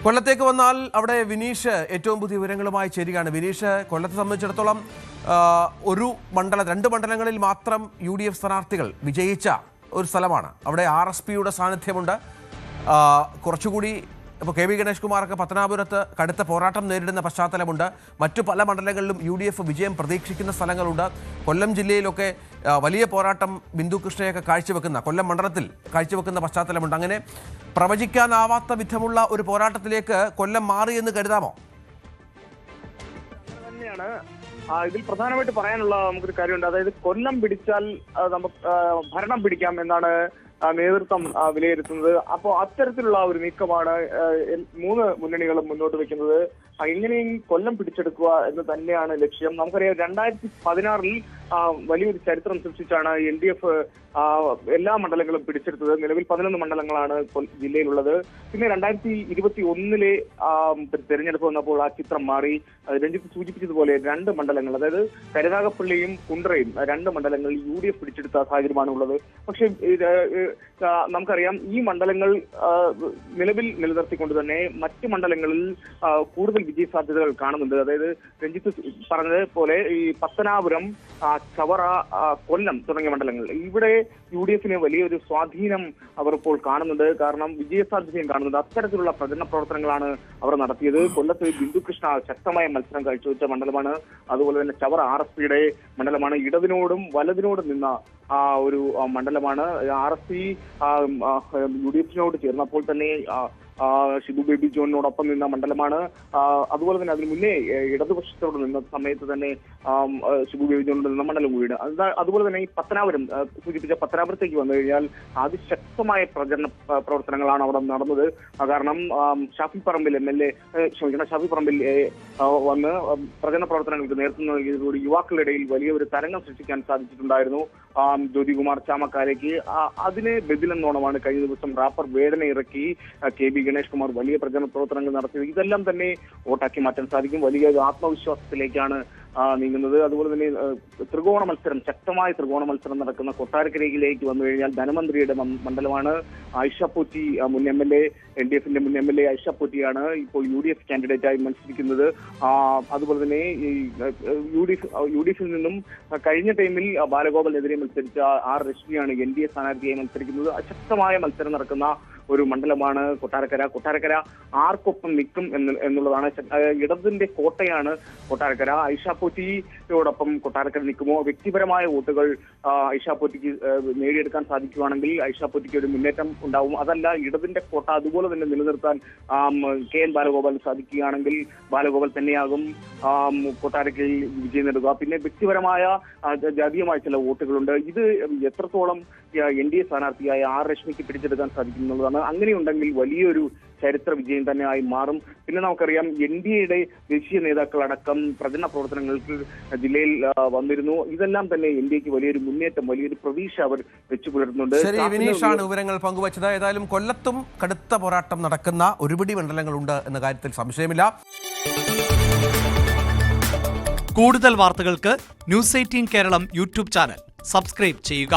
കൊല്ലത്തേക്ക് വന്നാൽ അവിടെ വിനീഷ് ഏറ്റവും പുതിയ വിവരങ്ങളുമായി ചേരുകയാണ്. വിനീഷ്, കൊല്ലത്തെ സംബന്ധിച്ചിടത്തോളം രണ്ട് മണ്ഡലങ്ങളിൽ മാത്രം UDF സ്ഥാനാർത്ഥികൾ വിജയിച്ച ഒരു സ്ഥലമാണ്. അവിടെ RSPയുടെ സാന്നിധ്യമുണ്ട്. കുറച്ചുകൂടി ഇപ്പോൾ KV ഗണേഷ് കുമാറൊക്കെ പത്തനാപുരത്ത് കടുത്ത പോരാട്ടം നേരിടുന്ന പശ്ചാത്തലമുണ്ട്. മറ്റു പല മണ്ഡലങ്ങളിലും UDF വിജയം പ്രതീക്ഷിക്കുന്ന സ്ഥലങ്ങളുണ്ട്. കൊല്ലം ജില്ലയിലൊക്കെ വലിയ പോരാട്ടം ബിന്ദു കൃഷ്ണയൊക്കെ കൊല്ലം മണ്ഡലത്തിൽ കാഴ്ചവെക്കുന്ന പശ്ചാത്തലമുണ്ട്. അങ്ങനെ പ്രവചിക്കാനാവാത്ത വിധമുള്ള ഒരു പോരാട്ടത്തിലേക്ക് കൊല്ലം മാറി എന്ന് കരുതാമോ? തന്നെയാണ് ഇതിൽ പ്രധാനമായിട്ട് പറയാനുള്ള നമുക്കൊരു കാര്യമുണ്ട്. അതായത് കൊല്ലം പിടിച്ചാൽ നമുക്ക് ഭരണം പിടിക്കാം എന്നാണ് നേതൃത്വം വിലയിരുത്തുന്നത്. അപ്പോൾ അത്തരത്തിലുള്ള ഒരു നീക്കമാണ് മൂന്ന് മുന്നണികളും മുന്നോട്ട് വെക്കുന്നത്. എങ്ങനെയും കൊല്ലം പിടിച്ചെടുക്കുക എന്ന് തന്നെയാണ് ലക്ഷ്യം. നമുക്കറിയാം 2016 വലിയൊരു ചരിത്രം സൃഷ്ടിച്ചാണ് LDF എല്ലാ മണ്ഡലങ്ങളും പിടിച്ചെടുത്തത്. നിലവിൽ 11 മണ്ഡലങ്ങളാണ് ജില്ലയിലുള്ളത്. പിന്നെ 2021 തെരഞ്ഞെടുപ്പ് വന്നപ്പോൾ ആ ചിത്രം മാറി. രഞ്ജിത്ത് സൂചിപ്പിച്ചതുപോലെ 2 മണ്ഡലങ്ങൾ, അതായത് കരുനാഗപ്പള്ളിയും കുണ്ട്രയും 2 മണ്ഡലങ്ങൾ UDF പിടിച്ചെടുത്ത സാഹചര്യമാണ് ഉള്ളത്. പക്ഷേ നമുക്കറിയാം ഈ മണ്ഡലങ്ങൾ നിലവിൽ നിലനിർത്തിക്കൊണ്ട് തന്നെ മറ്റ് മണ്ഡലങ്ങളിൽ കൂടുതൽ വിജയ സാധ്യതകൾ കാണുന്നുണ്ട്. അതായത് രഞ്ജിത്ത് പറഞ്ഞതുപോലെ ഈ പത്തനാപുരം, ചവറ, കൊല്ലം തുടങ്ങിയ മണ്ഡലങ്ങൾ, ഇവിടെ UDFന് വലിയൊരു സ്വാധീനം അവർ ഇപ്പോൾ കാണുന്നുണ്ട്. കാരണം വിജയസാധ്യതയും കാണുന്നുണ്ട്. അത്തരത്തിലുള്ള പ്രചരണ പ്രവർത്തനങ്ങളാണ് അവർ നടത്തിയത്. കൊല്ലത്ത് ബിന്ദു കൃഷ്ണ ശക്തമായ മത്സരം കാഴ്ചവെച്ച മണ്ഡലമാണ്. അതുപോലെ തന്നെ ചവറ RSPയുടെ മണ്ഡലമാണ്. ഇടതിനോടും വലതിനോടും നിന്ന ഒരു മണ്ഡലമാണ്. RSP UDFിനോട് ചേർന്നപ്പോൾ തന്നെ ഷിബു ബേബി ജോണിനോടൊപ്പം നിന്ന മണ്ഡലമാണ്. അതുപോലെ തന്നെ അതിന് മുന്നേ ഇടതുപക്ഷത്തോട് നിന്ന സമയത്ത് തന്നെ ഷിബു ബേബി ജോണിനോട് നിന്ന മണ്ഡലം കൂടിയാണ്. അതുപോലെ തന്നെ ഈ പത്തനാപുരം സൂചിപ്പിച്ച പത്തനാപുരത്തേക്ക് വന്നു കഴിഞ്ഞാൽ അതിശക്തമായ പ്രചരണ പ്രവർത്തനങ്ങളാണ് അവിടെ നടന്നത്. കാരണം ഷാഫി പറമ്പിൽ വന്ന് പ്രചരണ പ്രവർത്തനങ്ങൾക്ക് നേതൃത്വം നൽകിയതോടുകൂടി യുവാക്കളുടെ വലിയ ഒരു തരംഗം സൃഷ്ടിക്കാൻ സാധിച്ചിട്ടുണ്ടായിരുന്നു. ജ്യോതികുമാർ ചാമക്കാരേക്ക് അതിനെ ബദിലെന്നോണമാണ് കഴിഞ്ഞ ദിവസം റാപ്പർ വേടനെ ഇറക്കി KV ഗണേഷ് കുമാർ വലിയ പ്രചരണ പ്രവർത്തനങ്ങൾ നടത്തിയത്. ഇതെല്ലാം തന്നെ വോട്ടാക്കി മാറ്റാൻ സാധിക്കും. വലിയ ആത്മവിശ്വാസത്തിലേക്കാണ് നീങ്ങുന്നത്. അതുപോലെ തന്നെ ശക്തമായ ത്രികോണ മത്സരം നടക്കുന്ന കൊട്ടാരക്കരയിലേക്ക് വന്നു കഴിഞ്ഞാൽ ധനമന്ത്രിയുടെ മണ്ഡലമാണ്. ആയിഷ പോറ്റി മുൻ MLA, LDFന്റെ മുൻ MLA ആയിഷ പോറ്റിയാണ് ഇപ്പോൾ UDF കാൻഡിഡേറ്റായി മത്സരിക്കുന്നത്. അതുപോലെ തന്നെ ഈ UDFിൽ നിന്നും കഴിഞ്ഞ ടൈമിൽ ബാലഗോപാലിനെതിരെ മത്സരിച്ച R രശ്മിയാണ് NDA സ്ഥാനാർത്ഥിയായി മത്സരിക്കുന്നത്. ശക്തമായ മത്സരം നടക്കുന്ന ഒരു മണ്ഡലമാണ് കൊട്ടാരക്കര. ആർക്കൊപ്പം നിൽക്കും എന്നുള്ളതാണ്. ഇടതിന്റെ കോട്ടയാണ് കൊട്ടാരക്കര. ഐഷ പോറ്റിയോടൊപ്പം കൊട്ടാരക്കര നിൽക്കുമോ? വ്യക്തിപരമായ വോട്ടുകൾ ഐഷ പോറ്റിക്ക് നേടിയെടുക്കാൻ സാധിക്കുകയാണെങ്കിൽ ഐഷ പോറ്റിക്ക് ഒരു മുന്നേറ്റം ഉണ്ടാവും. അതല്ല, ഇടതിന്റെ കോട്ട അതുപോലെ തന്നെ നിലനിർത്താൻ KN ബാലഗോപാൽ സാധിക്കുകയാണെങ്കിൽ ബാലഗോപാൽ തന്നെയാകും കൊട്ടാരക്കരയിൽ വിജയം നേടുക. പിന്നെ വ്യക്തിപരമായ ജാതീയമായ ചില വോട്ടുകളുണ്ട്. ഇത് എത്രത്തോളം NDA സ്ഥാനാർത്ഥിയായ R രശ്മിക്ക് പിടിച്ചെടുക്കാൻ സാധിക്കും എന്നുള്ളതാണ്. അങ്ങനെയുണ്ടെങ്കിൽ വലിയൊരു ചരിത്ര വിജയം തന്നെ ആയി മാറും. പിന്നെ നമുക്കറിയാം NDAയുടെ ദേശീയ നേതാക്കളടക്കം പ്രചരണ പ്രവർത്തനങ്ങൾക്ക് ജില്ലയിൽ വന്നിരുന്നു. ഇതെല്ലാം തന്നെ NDAക്ക് വലിയൊരു മുന്നേറ്റം, വലിയൊരു പ്രതീക്ഷ അവർ വെച്ചു പുലർത്തുന്നുണ്ട്. ശരി, വിനീഷാണ് വിവരങ്ങൾ പങ്കുവച്ചത്. ഏതായാലും കൊല്ലത്തും കടുത്ത പോരാട്ടം നടക്കുന്ന ഒരുപിടി മണ്ഡലങ്ങളുണ്ട് എന്ന കാര്യത്തിൽ സംശയമില്ല. കൂടുതൽ വാർത്തകൾക്ക് News 18 Keralam YouTube channel subscribe ചെയ്യുക.